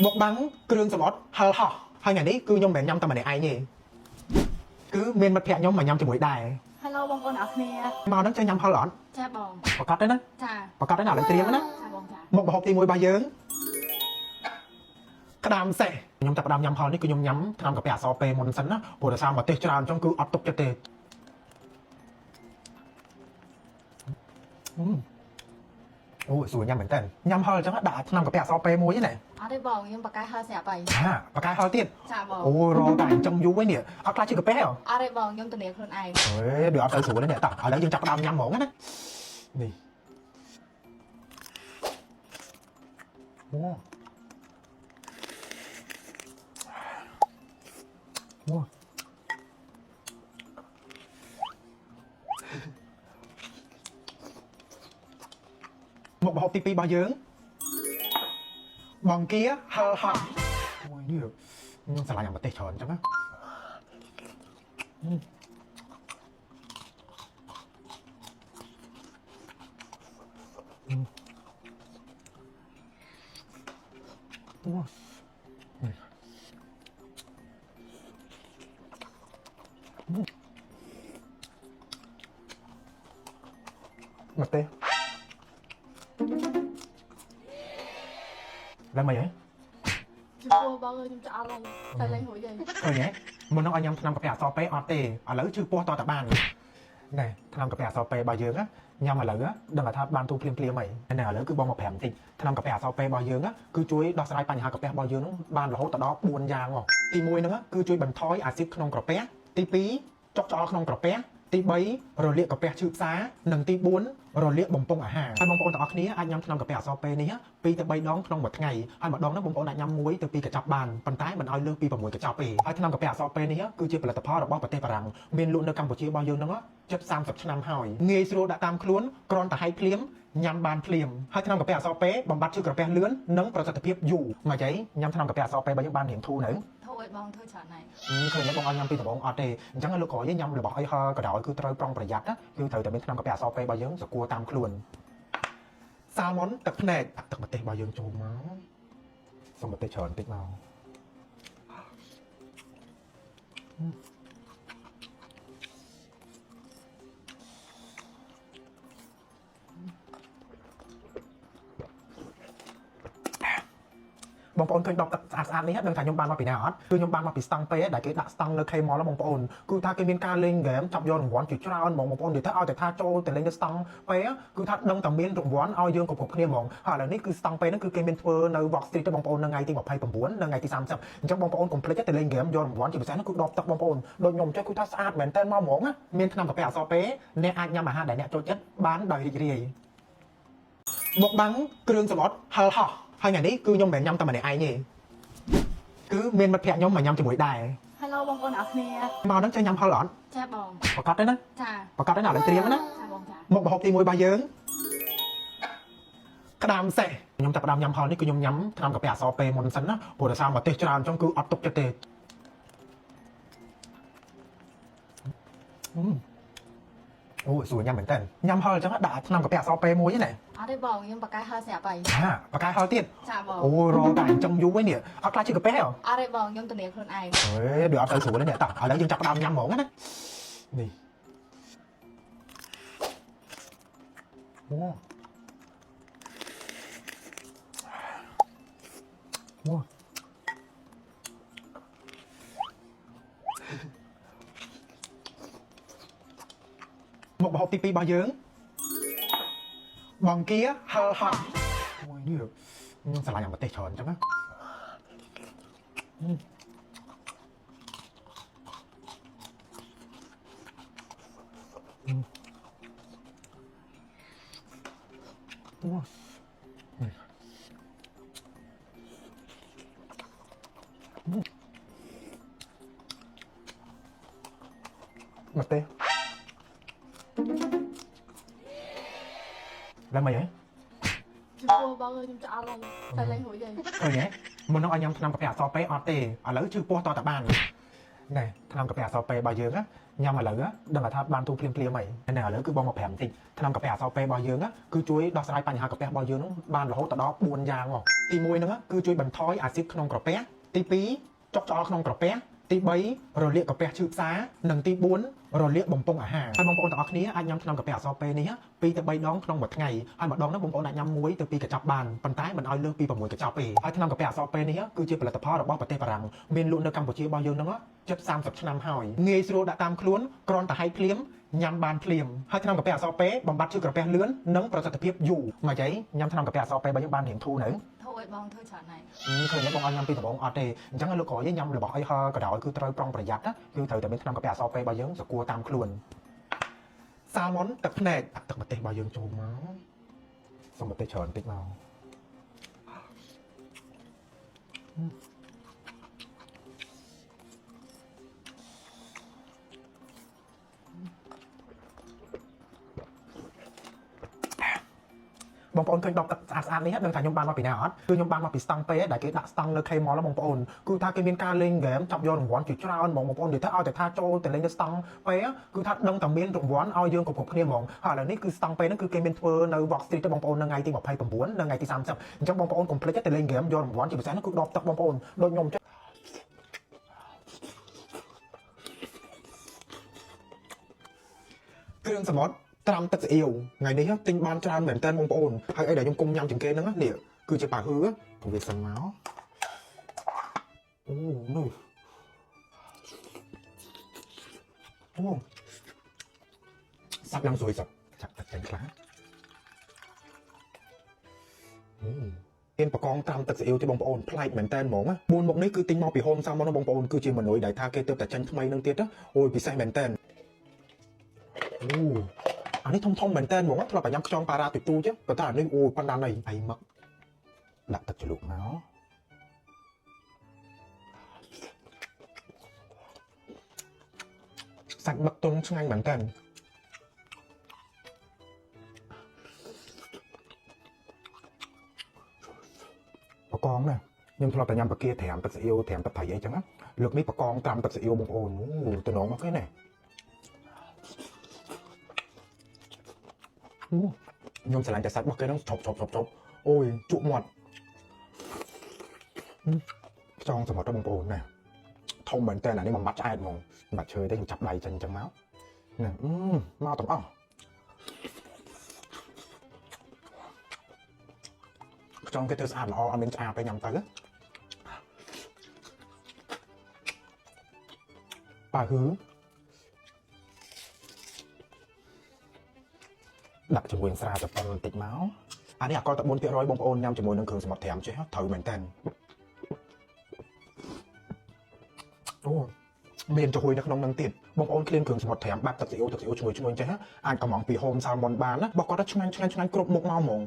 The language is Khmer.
một bắn kêu sầm ót hal hỏ hai ngày đấy cứ nhom bẻ nhom tầm này ai nhỉ cứ miền mặt phèn nhom mà nhom chỉ mũi đài Hello បងប្អូនអរគ្នា មកដល់ចេះញ៉ាំហល់អត់ ចាបង ប្រកាសទេណា ចា ប្រកាសទេណាឥឡូវត្រៀមណា ចាបងចា មុខម្ហូបទី1របស់យើងក្តាមសេះខ្ញុំចាប់ផ្ដើមញ៉ាំហល់នេះគឺខ្ញុំញ៉ាំថ្នាំកាហ្វេអសរពេលមុនសិនណាព្រោះដោយសារមកទេសច្រើនអញ្ចឹងគឺអត់ទុកចិត្តទេអូសួរញ៉ាំមែនតើញ៉ាំហល់អញ្ចឹងដាក់ថ្នាំកាហ្វេអសរពេលមួយហ្នឹងណា អត់ទេបងខ្ញុំបកកាយហើស្រាប់ហើយ ហាប្រកាសហល់ទៀត ចាបង អូរងតែអញ្ចឹងយូរហើយនេះអត់ខ្លាចជាកាហ្វេហ៎ អត់ទេបងខ្ញុំធានាខ្លួនឯង អេដូចអត់ទៅស្រួលទេនេះតោះឥឡូវយើងចាប់ផ្ដើមញ៉ាំហ្មងណានេះអូអូមុខម្ហូបទី2របស់យើងបង្គាហឹលហត់អូយនេះខ្ញុំឆ្លាញ់អាប្រទេសច្រើនអញ្ចឹងណាអូមកទេឡើងមកហ៎ ជួបបងអើយខ្ញុំឆ្អល់ហើយតែលេងរួចហើយ ឃើញហ៎មុននឹងឲ្យញ៉ាំថ្នាំកាហ្វេអសរពេលអត់ទេឥឡូវជឿពោះតតែបានណែថ្នាំកាហ្វេអសរពេលរបស់យើងញ៉ាំឥឡូវដឹងថាបានទូភ្លាមហីណែឥឡូវគឺបងមក5បន្តិចថ្នាំកាហ្វេអសរពេលរបស់យើងគឺជួយដោះស្រាយបញ្ហាកាហ្វេរបស់យើងបានរហូតដល់4យ៉ាងមកទី1ហ្នឹងគឺជួយបន្ថយអាស៊ីតក្នុងក្រពះទី2ចុកច្អល់ក្នុងក្រពះទី3រលាកកាពះឈឺផ្សានិងទី4រលាកបំពង់អាហារហើយបងប្អូនទាំងអស់គ្នាអាចញ៉ាំថ្នាំកាហ្វេអសរពេលនេះ2ទៅ3ដងក្នុងមួយថ្ងៃហើយម្ដងហ្នឹងបងប្អូនអាចញ៉ាំ1ទៅ2កញ្ចប់បានប៉ុន្តែមិនឲ្យលើសពី6កញ្ចប់ទេហើយថ្នាំកាហ្វេអសរពេលនេះគឺជាផលិតផលរបស់ប្រទេសបារាំងមានលក់នៅកម្ពុជារបស់យើងហ្នឹងជិត30ឆ្នាំហើយងាយស្រួលដាក់តាមខ្លួនគ្រាន់តែហែកភ្លាមញ៉ាំបានភ្លាមហើយថ្នាំកាហ្វេអសរពេលបំបត្តិឈឺក្រពះលឿននិងប្រសិទ្ធភាពយូរមកចៃញ៉ាំថ្នាំកាហ្វេអសរពេលរបស់យើងបានរៀងធូរនៅ ធូរឲ្យបងធ្វើច្រើនហើយ ឃើញបងឲ្យញ៉ាំពីដំបូងអត់ទេអញ្ចឹងលោកក្រោយញ៉ាំរបស់អីហល់ក៏ដោយគឺត្រូវប្រុងប្រយ័ត្នណាគឺត្រូវតែមានថ្នាំកាហ្វេអសរពេលរបស់យើងសគួរតាមខ្លួនសាល់ម៉ុនទឹកភ្នែកទឹកម្ទេសរបស់យើងចូលមកសុំម្ទេសច្រើនតិចមកបងប្អូនឃើញដបទឹកស្អាតៗនេះដឹងថាខ្ញុំបានមកពីណាអត់គឺខ្ញុំបានមកពីស្តង់ពេដែលគេដាក់ស្តង់នៅ K-Mall បងប្អូនគឺថាគេមានការលេងហ្គេមចាប់យករង្វាន់ជាច្រើនបងប្អូននិយាយថាឲ្យតែថាចូលទៅលេងនៅស្តង់ពេគឺថាដឹងតែមានរង្វាន់ឲ្យយើងគ្រប់គ្នាហ្មងហើយឥឡូវនេះគឺស្តង់ពេហ្នឹងគឺគេមានធ្វើនៅ Walk Street ទេបងប្អូននៅថ្ងៃទី29និងថ្ងៃទី30អញ្ចឹងបងប្អូនកុំភ្លេចទៅលេងហ្គេមយករង្វាន់ជាពិសេសនោះគឺដបទឹកបងប្អូនដូចខ្ញុំចេះគឺថាស្អាតមែនតើមកហ្មងណាមានថ្នាំកាហ្វេអសរពេអ្នកអាចញ៉ាំអាហារដែលអ្នកចូលចិត្តបានដោយរីករាយមកបាំងគ្រឿងសមុទ្រហឹលហោះហើយថ្ងៃនេះគឺខ្ញុំមិនមែនញ៉ាំតែម្នាក់ឯងទេគឺមានមិត្តភក្តិខ្ញុំមកញ៉ាំជាមួយដែរ Hello បងប្អូនអរគ្នា មកដល់ចេះញ៉ាំហល់អត់ ចាបង ប្រកាសទេណា ចា ប្រកាសទេណាឥឡូវត្រៀមណា ចាបងចា មុខម្ហូបទី1របស់យើងក្តាមសេះខ្ញុំចាប់ផ្ដើមញ៉ាំហល់នេះគឺខ្ញុំញ៉ាំថ្នាំកាហ្វេអសរពេលមុនសិនណាព្រោះដោយសារមកទេសច្រើនអញ្ចឹងគឺអត់ទុកចិត្តទេអូសួរញ៉ាំមែនតើញ៉ាំហល់អញ្ចឹងដាក់ថ្នាំកាហ្វេអសរពេលមួយហ្នឹងណា អត់ទេបងខ្ញុំបកកាយហើស្រាប់ហើយ ហាប្រកាសហល់ទៀត ចាបង អូរងតែអញ្ចឹងយូរហើយនេះអត់ខ្លាចជាកាហ្វេហ៎ អត់ទេបងខ្ញុំធានាខ្លួនឯង អេដូចអត់ទៅស្រួលទេនេះតោះឥឡូវយើងចាប់ផ្ដើមញ៉ាំហ្មងណានេះអូអូមុខម្ហូបទី2របស់យើងបង្គាហឹលហត់អូយនេះខ្ញុំឆ្លាញ់អាប្រទេសច្រើនអញ្ចឹងណាមកទេឡើងមកហ៎ ជួបបងអើយខ្ញុំឆ្អល់ហើយតែលេងរួចហើយ ឃើញហ៎មុននឹងឲ្យញ៉ាំថ្នាំកាហ្វេអសរពេលអត់ទេឥឡូវជឿពោះតតែបានណែថ្នាំកាហ្វេអសរពេលរបស់យើងញ៉ាំឥឡូវដឹងថាបានទូភ្លាមហីណែឥឡូវគឺបងមក5បន្តិចថ្នាំកាហ្វេអសរពេលរបស់យើងគឺជួយដោះស្រាយបញ្ហាកាហ្វេរបស់យើងបានរហូតដល់4យ៉ាងមក ទី1ហ្នឹងគឺជួយបន្ថយអាស៊ីតក្នុងក្រពះទី2ចុកច្អល់ក្នុងក្រពះទី3រលាកក្រពះឈឺផ្សានិងទី4រលាកបំពង់អាហារហើយបងប្អូនទាំងអស់គ្នាអាចញ៉ាំថ្នាំកាហ្វេអសរពេលនេះ2ទៅ3ដងក្នុងមួយថ្ងៃហើយម្ដងហ្នឹងបងប្អូនអាចញ៉ាំ1ទៅ2កញ្ចប់បានប៉ុន្តែមិនឲ្យលើសពី6កញ្ចប់ទេហើយថ្នាំកាហ្វេអសរពេលនេះគឺជាផលិតផលរបស់ប្រទេសបារាំងមានលក់នៅកម្ពុជារបស់យើងហ្នឹងជិត30ឆ្នាំហើយងាយស្រួលដាក់តាមខ្លួនគ្រាន់តែហែកភ្លាមញ៉ាំបានភ្លាមហើយថ្នាំកាហ្វេអសរពេលបំបត្តិឈឺក្រពះលឿននិងប្រសិទ្ធភាពយូរមកចៃញ៉ាំថ្នាំកាហ្វេអសរពេលរបស់យើងបានរៀងធូរនៅthôiបងធ្វើច្រើនហើយឃើញបងអត់ញ៉ាំពីដំបូងអត់ទេអញ្ចឹងលោកក្រោយញ៉ាំរបស់អីហឺក៏ដោយគឺត្រូវប្រុងប្រយ័ត្នគឺត្រូវតែមានថ្នាំកាហ្វេអសរពេលរបស់យើងសគួរតាមខ្លួនសាល់ម៉ុនទឹកភ្នែកទឹកម្ទេសរបស់យើងចូលមកសុំម្ទេសច្រើនតិចមកបងប្អូនឃើញដបទឹកស្អាតៗនេះដឹងថាខ្ញុំបានមកពីណាអត់គឺខ្ញុំបានមកពីស្តង់ពេដែលគេដាក់ស្តង់នៅ K-Mall បងប្អូនគឺថាគេមានការលេងហ្គេមចាប់យករង្វាន់ជាច្រើនហ្មងបងប្អូននិយាយថាឲ្យតែថាចូលទៅលេងនៅស្តង់ពេគឺថាដឹងតែមានរង្វាន់ឲ្យយើងគ្រប់គ្នាហ្មងហើយឥឡូវនេះគឺស្តង់ពេហ្នឹងគឺគេមានធ្វើនៅ Walk Street ទៅបងប្អូននៅថ្ងៃទី29និងថ្ងៃទី30អញ្ចឹងបងប្អូនកុំភ្លេចទៅលេងហ្គេមយករង្វាន់ជាពិសេសនោះគឺដបទឹកបងប្អូនដូចខ្ញុំគ្រឿងសមុទ្រត្រាំទឹកស្អៀវថ្ងៃនេះទិញបានច្រើនមែនតើបងប្អូនហើយអីដែលខ្ញុំគុំញ៉ាំជាងគេហ្នឹងនេះគឺជាប៉ាហឺពងវាសិនមកអូនោះអូសាប់ឡើងស្រួយសាប់ចាប់ទឹកចេញខ្លះមានបកងត្រាំទឹកស្អៀវទេបងប្អូនប្លែកមែនតើហ្មង4មុខនេះគឺទិញមកពី Home Salmon បងប្អូនគឺជាមនុយដែលថាគេទើបតែចាញ់ថ្មីនឹងទៀតអូយពិសេសមែនតើអូអានេះធំមែនតើហ្មងធ្លាប់តែញ៉ាំខ្យងប៉ារ៉ាទូចៗប៉ុន្តែអានេះអូប៉ុណ្ណាណៃអីមកដាក់ទឹកជ្រលក់មកសាច់មឹកទុំឆ្ងាញ់មែនតើបកងណាខ្ញុំធ្លាប់តែញ៉ាំបកាត្រាំទឹកស្អៀវត្រាំទឹកប្រៃអីចឹងណាលើកនេះបកងត្រាំទឹកស្អៀវបងប្អូនអូតំណងមកគេណាខ្ញុំឆ្លាញ់តែសាច់របស់គេហ្នឹងជប់អូយជក់មាត់ចង់សមុទ្របងប្អូនណាធំមែនតើអានេះបំបត្តិឆ្អែតហ្មងបំបត្តិឈើទេខ្ញុំចាប់ដៃចិនអញ្ចឹងមកណាមកទាំងអស់ចង់គេធ្វើស្អាតល្អអត់មានឆ្អាបទេញ៉ាំទៅប៉ាហឺដាក់ជាមួយស្រាទៅប៉ុនបន្តិចមកអានេះអាកុលតែ 4% បងប្អូនញ៉ាំជាមួយនឹងគ្រឿងសមុទ្រត្រាំចេះត្រូវមែនតើអូមានចំហុយនៅក្នុងនឹងទៀតបងប្អូនឃ្លានគ្រឿងសមុទ្រត្រាំបាត់ទឹកស្អៀវឈ្ងុយចេះអាចកំងពី Home Salmon បានណាបើគាត់ថាឆ្ងាញ់គ្រប់មុខមកហ្មង